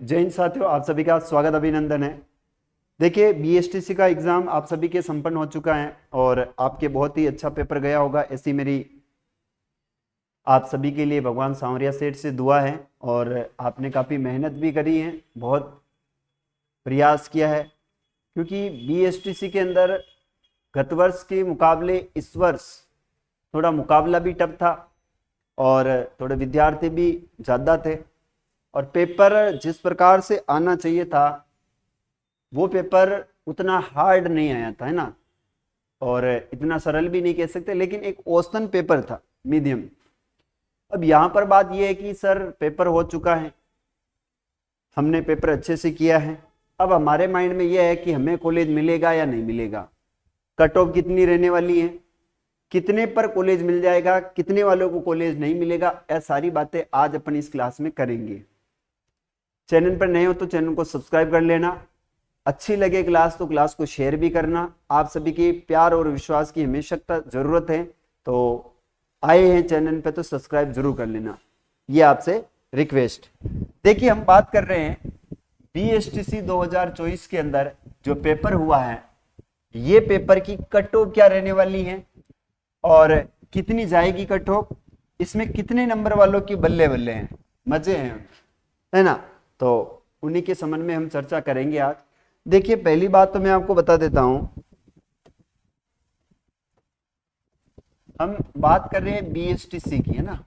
जय हिंद साथियों, आप सभी का स्वागत अभिनंदन है। देखिए, बीएसटीसी का एग्जाम आप सभी के संपन्न हो चुका है और आपके बहुत ही अच्छा पेपर गया होगा, ऐसी मेरी आप सभी के लिए भगवान सांवरिया सेठ से दुआ है। और आपने काफ़ी मेहनत भी करी है, बहुत प्रयास किया है, क्योंकि बीएसटीसी के अंदर गत वर्ष के मुकाबले इस वर्ष थोड़ा मुकाबला भी टफ था और थोड़े विद्यार्थी भी ज़्यादा थे और पेपर जिस प्रकार से आना चाहिए था वो पेपर उतना हार्ड नहीं आया था, है ना। और इतना सरल भी नहीं कह सकते, लेकिन एक औसतन पेपर था, मीडियम। अब यहाँ पर बात यह है कि सर पेपर हो चुका है, हमने पेपर अच्छे से किया है। अब हमारे माइंड में यह है कि हमें कॉलेज मिलेगा या नहीं मिलेगा, कट ऑफ कितनी रहने वाली है, कितने पर कॉलेज मिल जाएगा, कितने वालों को कॉलेज नहीं मिलेगा, यह सारी बातें आज अपन इस क्लास में करेंगे। चैनल पर नए हो तो चैनल को सब्सक्राइब कर लेना, अच्छी लगे क्लास तो क्लास को शेयर भी करना। आप सभी के प्यार और विश्वास की हमेशा जरूरत है, तो आए हैं चैनल पे तो सब्सक्राइब जरूर कर लेना, ये आपसे रिक्वेस्ट। देखिए, हम बात कर रहे हैं बीएसटीसी 2024 के अंदर जो पेपर हुआ है, ये पेपर की कट ऑफ क्या रहने वाली है और कितनी जाएगी कट ऑफ, इसमें कितने नंबर वालों की बल्ले बल्ले हैं, मजे हैं, है ना। तो उन्हीं के संबंध में हम चर्चा करेंगे आज। देखिए, पहली बात तो मैं आपको बता देता हूं, हम बात कर रहे हैं बीएसटीसी की, है ना।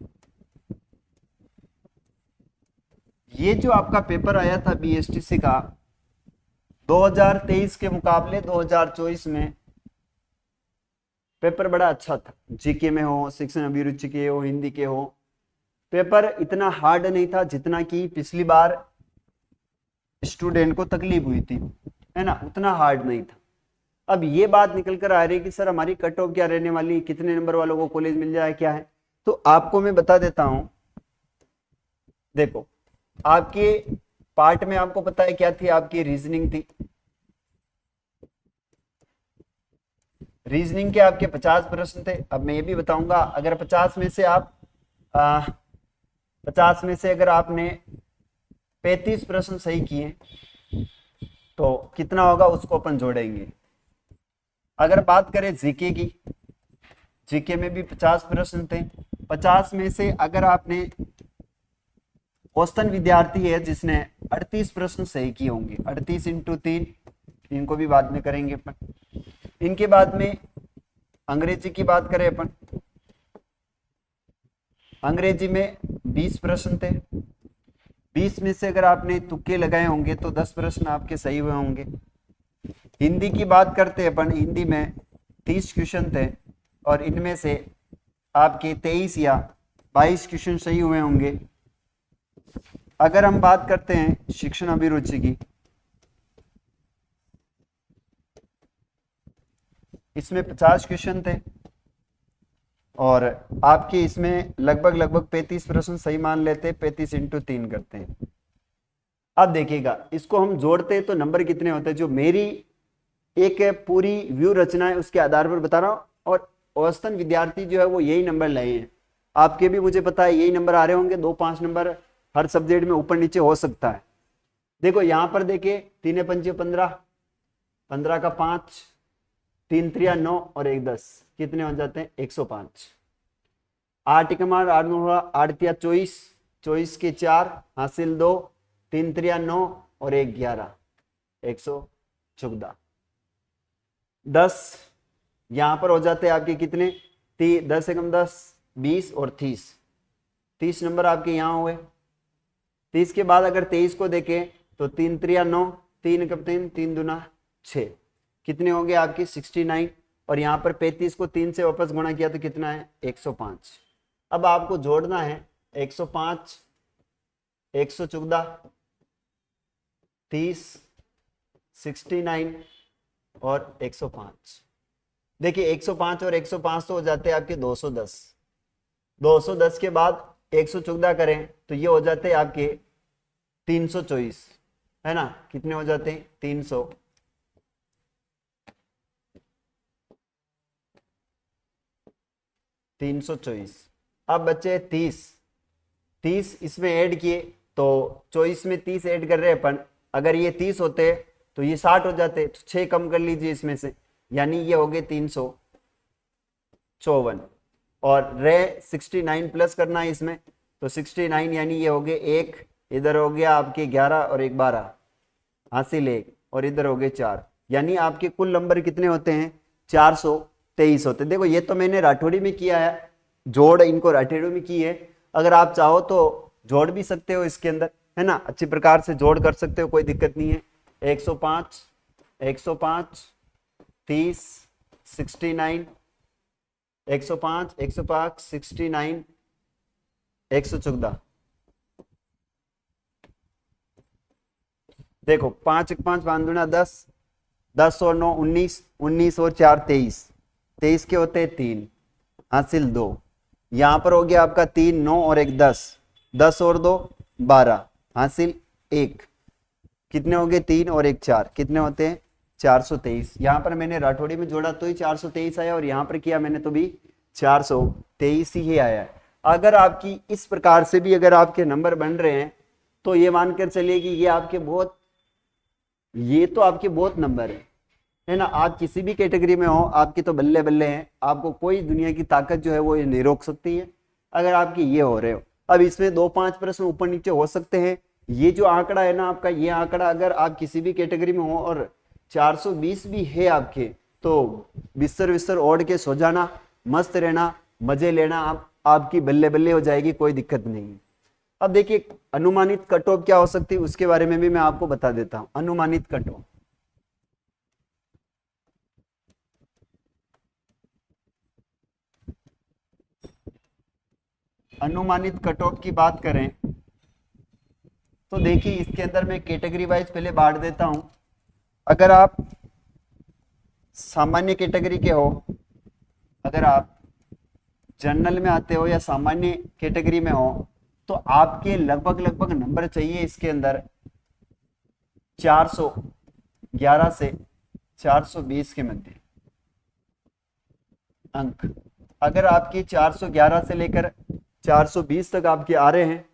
ये जो आपका पेपर आया था बीएसटीसी का 2023 के मुकाबले 2024 में पेपर बड़ा अच्छा था। जीके में हो, शिक्षण अभिरुचि के हो, हिंदी के हो, पेपर इतना हार्ड नहीं था जितना कि पिछली बार स्टूडेंट को तकलीफ हुई थी, है ना, उतना हार्ड नहीं था। अब ये बात निकल कर आ रही है कि सर हमारी कट ऑफ क्या रहने वाली, कितने नंबर वालों को कॉलेज मिल जाए, क्या है। तो आपको मैं बता देता हूं। देखो, आपके पार्ट में आपको पता है क्या थी, आपकी रीजनिंग थी। रीजनिंग के आपके 50 प्रश्न थे। अब मैं ये भी बताऊंगा, अगर 50 में से आप 50 में से अगर आपने 35 प्रश्न सही किए तो कितना होगा उसको अपन जोड़ेंगे। अगर बात करें जीके की, जीके में भी 50 प्रश्न थे। 50 में से अगर आपने, औसतन विद्यार्थी है जिसने 38 प्रश्न सही किए होंगे, 38 इंटू 3, इनको भी बाद में करेंगे अपन। इनके बाद में अंग्रेजी की बात करें अपन, अंग्रेजी में 20 प्रश्न थे। 20 में से अगर आपने तुक्के लगाए होंगे तो 10 प्रश्न आपके सही हुए होंगे। हिंदी की बात करते हैं अपन, हिंदी में 30 क्वेश्चन थे और इनमें से आपके 23 या 22 क्वेश्चन सही हुए होंगे। अगर हम बात करते हैं शिक्षण अभिरुचि की, इसमें 50 क्वेश्चन थे और आपके इसमें लगभग लगभग 35 प्रश्न सही मान लेते, 35 इंटू 3 करते हैं। अब देखिएगा, इसको हम जोड़ते हैं तो नंबर कितने होते हैं, जो मेरी एक पूरी व्यू रचना है उसके आधार पर बता रहा हूं। और औसतन विद्यार्थी जो है वो यही नंबर लाए हैं। आपके भी मुझे पता है यही नंबर आ रहे होंगे, 2-5 नंबर हर सब्जेक्ट में ऊपर नीचे हो सकता है। देखो यहां पर देखिए, 3 पंचे 15, 15 का 5, 3 त्रिया 9 और 1 10, कितने हो जाते हैं 105। 8 के मार 8 होगा, 8 तिया 24, 24 के 4 हासिल 2, 3 त्रिया 9 और 1 11, 114। 10 यहां पर हो जाते हैं आपके कितने, 10 एकम 10, 20 और 30, 30 नंबर आपके यहां हुए। 30 के बाद अगर 23 को देखें तो 3 त्रिया 9, 3 एकम 3, 3 दूना 6, कितने होंगे आपके 69। और यहां पर 35 को 3 से वापस गुणा किया तो कितना है 105। अब आपको जोड़ना है 105, 114, 30, 69 और 105। देखिए 105 और 105 तो हो जाते हैं आपके 210। 210 के बाद 114 करें तो ये हो जाते हैं आपके 324, है ना। कितने हो जाते हैं 300। 324। अब बचे 30, 30 इसमें ऐड किए तो 24 में 30 ऐड कर रहे हैं अपन, अगर ये 30 होते तो ये 60 हो जाते, तो 6 कम कर लीजिए इसमें से, यानी ये हो गए 354। और रे 69 प्लस करना है इसमें, तो 69 यानी ये हो गए 1, इधर हो गया आपके 11 और 1 12, हासिल 1, और इधर हो गए 4, यानी आपके कुल नंबर कितने होते हैं 423 होते हैं। देखो ये तो मैंने राठौड़ी में किया है, जोड़ इनको राठौड़ी में की है, अगर आप चाहो तो जोड़ भी सकते हो इसके अंदर, है ना, अच्छी प्रकार से जोड़ कर सकते हो, कोई दिक्कत नहीं है। 105 30 69 105 69 114। देखो 5 1 5 5 दूना 10, 10 और 9 19, 19 और 4 23, 23 के होते हैं 3, हासिल 2, यहां पर हो गया आपका 3 9 और 1 10, 10 और 2 12, हासिल 1, कितने हो गए 3 और 1 4, कितने होते हैं 423। यहां पर मैंने राठौड़ी में जोड़ा तो ही 423 आया, और यहां पर किया मैंने तो भी 423 ही आया है। अगर आपकी इस प्रकार से भी अगर आपके नंबर बन रहे हैं तो ये मानकर चलिए कि ये आपके बहुत, ये तो आपके बहुत नंबर है ना, आप किसी भी कैटेगरी में हो आपकी तो बल्ले बल्ले हैं, आपको कोई दुनिया की ताकत जो है वो ये नहीं रोक सकती है, अगर आपके ये हो रहे हो। अब इसमें 2-5 प्रश्न ऊपर नीचे हो सकते हैं, ये जो आंकड़ा है ना आपका, ये आंकड़ा अगर आप किसी भी कैटेगरी में हो और 420 भी है आपके, तो बिस्तर विस्तर ओढ़ के सो जाना, मस्त रहना, मजे लेना, आपकी बल्ले बल्ले हो जाएगी, कोई दिक्कत नहीं है। अब देखिए अनुमानित कट ऑफ क्या हो सकती है उसके बारे में भी मैं आपको बता देता हूं। अनुमानित कट ऑफ, अनुमानित कट ऑफ की बात करें तो देखिए इसके अंदर मैं कैटेगरी वाइज पहले बांट देता हूं। अगर आप सामान्य कैटेगरी के हो, अगर आप जनरल में आते हो या सामान्य कैटेगरी में हो, तो आपके लगभग लगभग नंबर चाहिए इसके अंदर 411 से 420 के मध्य अंक। अगर आपकी 411 से लेकर 420 तक आपके आ रहे हैं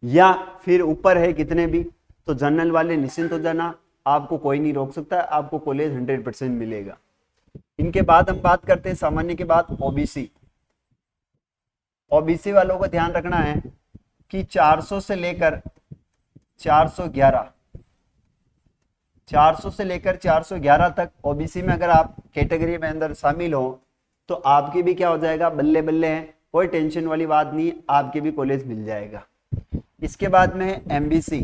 या फिर ऊपर है कितने भी, तो जनरल वाले निश्चिंत हो जाना, आपको कोई नहीं रोक सकता, आपको कॉलेज 100% मिलेगा। इनके बाद हम बात करते हैं सामान्य के बाद ओबीसी। ओबीसी वालों को ध्यान रखना है कि 400 से लेकर 411, 400 से लेकर 411 तक ओबीसी में अगर आप कैटेगरी में अंदर शामिल हो तो आपकी भी क्या हो जाएगा, बल्ले बल्ले हैं, कोई टेंशन वाली बात नहीं, आपके भी कॉलेज मिल जाएगा। इसके बाद में है एमबीसी।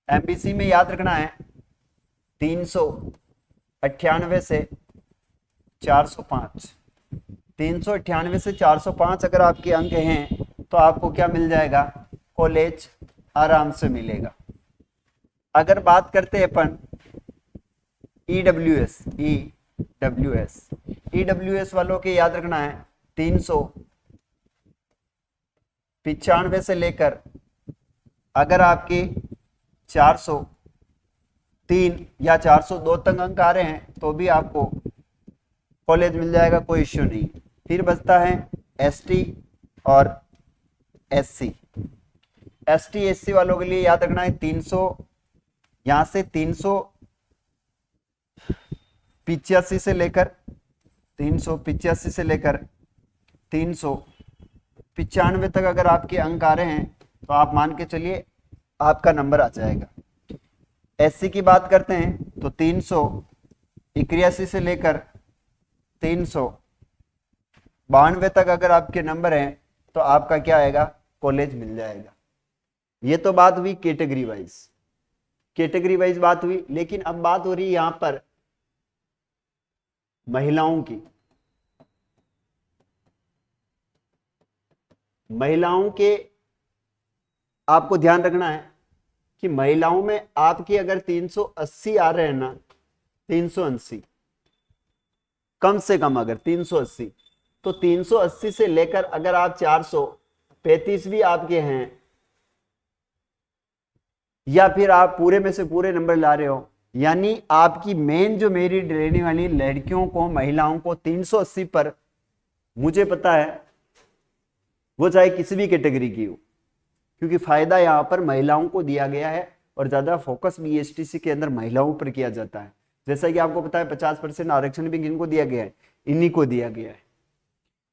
एमबीसी में याद रखना है 398 से 405, 398 से 405 अगर आपके अंक हैं तो आपको क्या मिल जाएगा, कॉलेज आराम से मिलेगा। अगर बात करते हैं अपन ईडब्ल्यूएस, ईडब्ल्यूएस वालों के याद रखना है 395 से लेकर अगर आपके 403 या 402 तक अंक आ रहे हैं तो भी आपको कॉलेज मिल जाएगा, कोई इश्यू नहीं। फिर बचता है एसटी और एससी। एसटी एससी वालों के लिए याद रखना है 300, यहां से 385 से लेकर 385 से लेकर 395 तक अगर आपके अंक आ रहे हैं तो आप मान के चलिए आपका नंबर आ जाएगा। एससी की बात करते हैं तो 381 से लेकर 392 तक अगर आपके नंबर हैं तो आपका क्या आएगा, कॉलेज मिल जाएगा। ये तो बात हुई कैटेगरी वाइज, कैटेगरी वाइज बात हुई। लेकिन अब बात हो रही है यहां पर महिलाओं की। महिलाओं के आपको ध्यान रखना है कि महिलाओं में आपके अगर 380 आ रहे हैं ना, 380 कम से कम अगर 380, तो 380 से लेकर अगर आप 435 भी आपके हैं या फिर आप पूरे में से पूरे नंबर ला रहे हो, यानी आपकी मेन जो मेरिट रहने वाली लड़कियों को, महिलाओं को 380 पर, मुझे पता है वो चाहे किसी भी कैटेगरी की हो, क्योंकि फायदा यहाँ पर महिलाओं को दिया गया है और ज्यादा फोकस बीएसटीसी के अंदर महिलाओं पर किया जाता है। जैसा कि आपको पता है 50% आरक्षण भी किनको दिया गया है, इन्हीं को दिया गया है।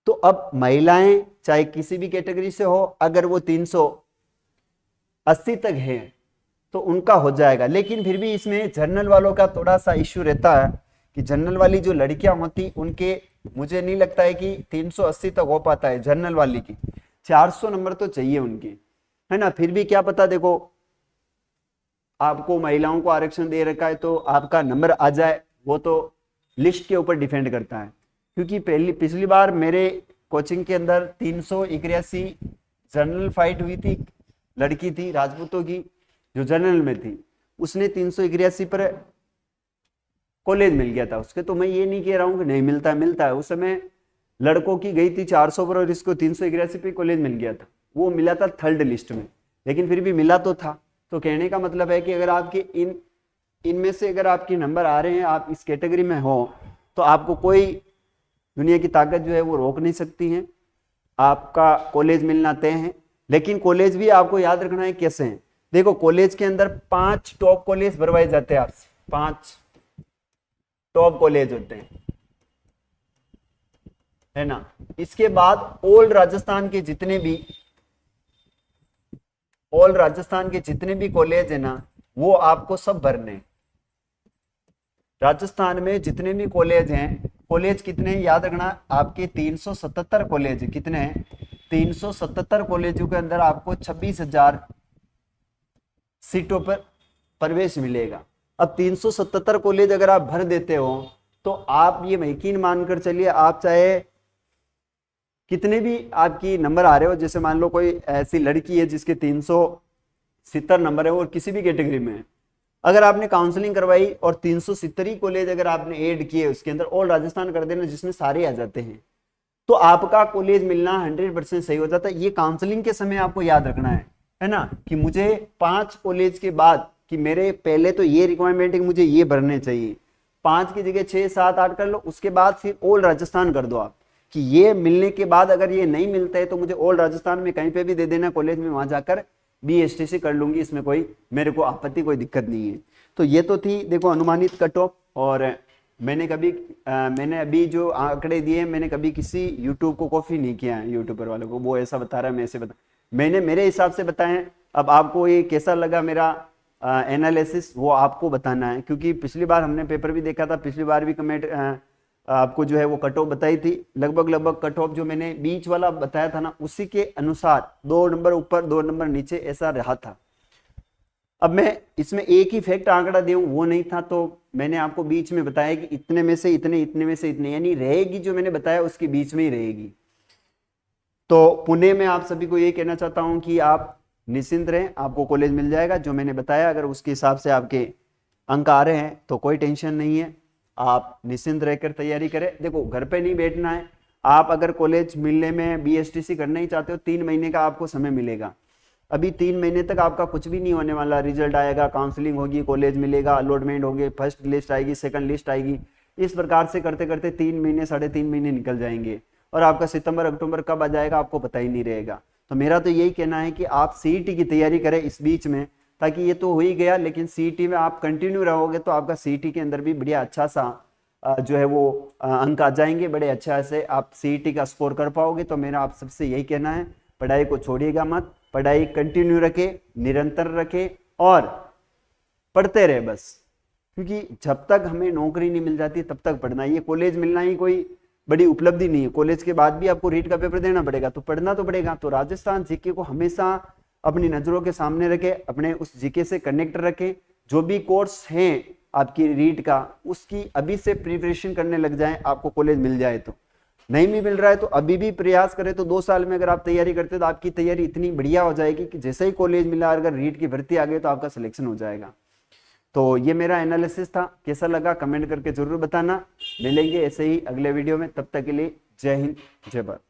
तो अब महिलाएं चाहे किसी भी कैटेगरी से हो, अगर वो 380 तक है तो उनका हो जाएगा। लेकिन फिर भी इसमें जनरल वालों का थोड़ा सा इश्यू रहता है कि जनरल वाली जो लड़कियां होती उनके, मुझे नहीं लगता है कि 380 तक हो पाता है। जनरल वाली की 400 नंबर तो चाहिए उनके, है ना। फिर भी क्या पता, देखो आपको महिलाओं को आरक्षण दे रखा है तो आपका नंबर आ जाए, वो तो लिस्ट के ऊपर डिपेंड करता है। क्योंकि पिछली बार मेरे कोचिंग के अंदर 381 जनरल फाइट हुई थी, लड़की थी राजपूतों की जो जनरल में थी, उसने 381 पर कॉलेज मिल गया था उसके। तो मैं ये नहीं कह रहा हूँ कि नहीं मिलता है, मिलता है। उस समय लड़कों की गई थी 400 पर और इसको 381 पे कॉलेज मिल गया था। वो मिला था थर्ड लिस्ट में, लेकिन फिर भी मिला तो था। तो कहने का मतलब है कि अगर आपके इनमें से अगर आपके नंबर आ रहे हैं, आप इस कैटेगरी में हो, तो आपको कोई दुनिया की ताकत जो है वो रोक नहीं सकती है, आपका कॉलेज मिलना तय है। लेकिन कॉलेज भी आपको याद रखना है कैसे हैं। देखो कॉलेज के अंदर 5 टॉप कॉलेज भरवाए जाते हैं आपसे, 5 टॉप कॉलेज होते हैं, है ना। इसके बाद ऑल राजस्थान के जितने भी कॉलेज है ना, वो आपको सब भरने हैं। राजस्थान में जितने भी कॉलेज हैं, कॉलेज कितने हैं याद रखना, आपके 377 कॉलेज है। कितने हैं? 377 कॉलेजों के अंदर आपको 26,000 सीटों पर प्रवेश मिलेगा। अब 377 कॉलेज अगर आप भर देते हो तो आप ये यकीन मानकर चलिए, आप चाहे कितने भी आपकी नंबर आ रहे हो, जैसे मान लो कोई ऐसी लड़की है जिसके 370 नंबर है और किसी भी कैटेगरी में है, अगर आपने काउंसलिंग करवाई और 370 ही कॉलेज अगर आपने ऐड किए उसके अंदर, ऑल राजस्थान कर देना जिसमें सारे आ जाते हैं, तो आपका कॉलेज मिलना 100% सही हो जाता है। ये काउंसलिंग के समय आपको याद रखना है ना, कि मुझे 5 कॉलेज के बाद, कि मेरे पहले तो ये रिक्वायरमेंट है कि मुझे ये भरने चाहिए, 5 की जगह 6, 7, 8 कर लो, उसके बाद फिर ऑल राजस्थान कर दो आप, कि ये मिलने के बाद अगर ये नहीं मिलता है तो मुझे ऑल राजस्थान में कहीं पे भी दे देना कॉलेज में, वहां जाकर बीएसटीसी कर लूंगी, इसमें कोई मेरे को आपत्ति, कोई दिक्कत नहीं है। तो ये तो थी देखो अनुमानित कट ऑफ। और मैंने अभी जो आंकड़े दिए, मैंने कभी किसी यूट्यूब को कॉपी नहीं किया है, यूट्यूबर वालों को वो ऐसा बता रहा है मैं ऐसे बता, मैंने मेरे हिसाब से बताया। अब आपको ये कैसा लगा मेरा एनालिसिस, वो आपको बताना है। क्योंकि पिछली बार हमने पेपर भी देखा था, पिछली बार भी कमेंट आपको जो है वो कट ऑफ बताई थी, लगभग कट ऑफ जो मैंने बीच वाला बताया था ना, उसी के अनुसार 2 नंबर ऊपर 2 नंबर नीचे ऐसा रहा था। अब मैं इसमें एक ही फैक्ट आंकड़ा दूं वो नहीं था, तो मैंने आपको बीच में बताया कि इतने में से इतने, इतने में से इतने, यानी रहेगी जो मैंने बताया उसके बीच में ही रहेगी। तो पुणे में आप सभी को ये कहना चाहता हूं कि आप निश्चिंत रहें, आपको कॉलेज मिल जाएगा जो मैंने बताया। अगर उसके हिसाब से आपके अंक आ रहे हैं तो कोई टेंशन नहीं है, आप निश्चिंत रहकर तैयारी करें। देखो घर पे नहीं बैठना है, आप अगर कॉलेज मिलने में बीएसटीसी करना ही चाहते हो, 3 महीने का आपको समय मिलेगा। अभी 3 महीने तक आपका कुछ भी नहीं होने वाला, रिजल्ट आएगा, काउंसलिंग होगी, कॉलेज मिलेगा, अलॉटमेंट होगी, फर्स्ट लिस्ट आएगी, सेकंड लिस्ट आएगी, इस प्रकार से करते करते 3 महीने 3.5 महीने निकल जाएंगे और आपका सितंबर अक्टूबर कब आ जाएगा आपको पता ही नहीं रहेगा। तो मेरा तो यही कहना है कि आप सीईटी की तैयारी करें इस बीच में, ताकि ये तो हो ही गया, लेकिन सीईटी में आप कंटिन्यू रहोगे तो आपका सीईटी के अंदर भी बढ़िया अच्छा सा जो है वो अंक आ जाएंगे, बड़े अच्छा से आप सीईटी का स्कोर कर पाओगे। तो मेरा आप सबसे यही कहना है, पढ़ाई को छोड़िएगा मत, पढ़ाई कंटिन्यू रखे, निरंतर रखे और पढ़ते रहे बस। क्योंकि जब तक हमें नौकरी नहीं मिल जाती तब तक पढ़ना, ये कॉलेज मिलना ही कोई बड़ी उपलब्धि नहीं है। कॉलेज के बाद भी आपको रीट का पेपर देना पड़ेगा, तो पढ़ना तो पड़ेगा। तो राजस्थान जीके को हमेशा अपनी नजरों के सामने रखे, अपने उस जीके से कनेक्ट रखे। जो भी कोर्स हैं आपकी रीट का, उसकी अभी से प्रिपरेशन करने लग जाएं, आपको कॉलेज मिल जाए। तो नहीं भी मिल रहा है तो अभी भी प्रयास करें, तो 2 साल में अगर आप तैयारी करते तो आपकी तैयारी इतनी बढ़िया हो जाएगी कि जैसे ही कॉलेज मिला, अगर रीट की भर्ती आ गई तो आपका सिलेक्शन हो जाएगा। तो ये मेरा एनालिसिस था, कैसा लगा कमेंट करके जरूर बताना। मिलेंगे ऐसे ही अगले वीडियो में, तब तक के लिए जय हिंद जय भारत।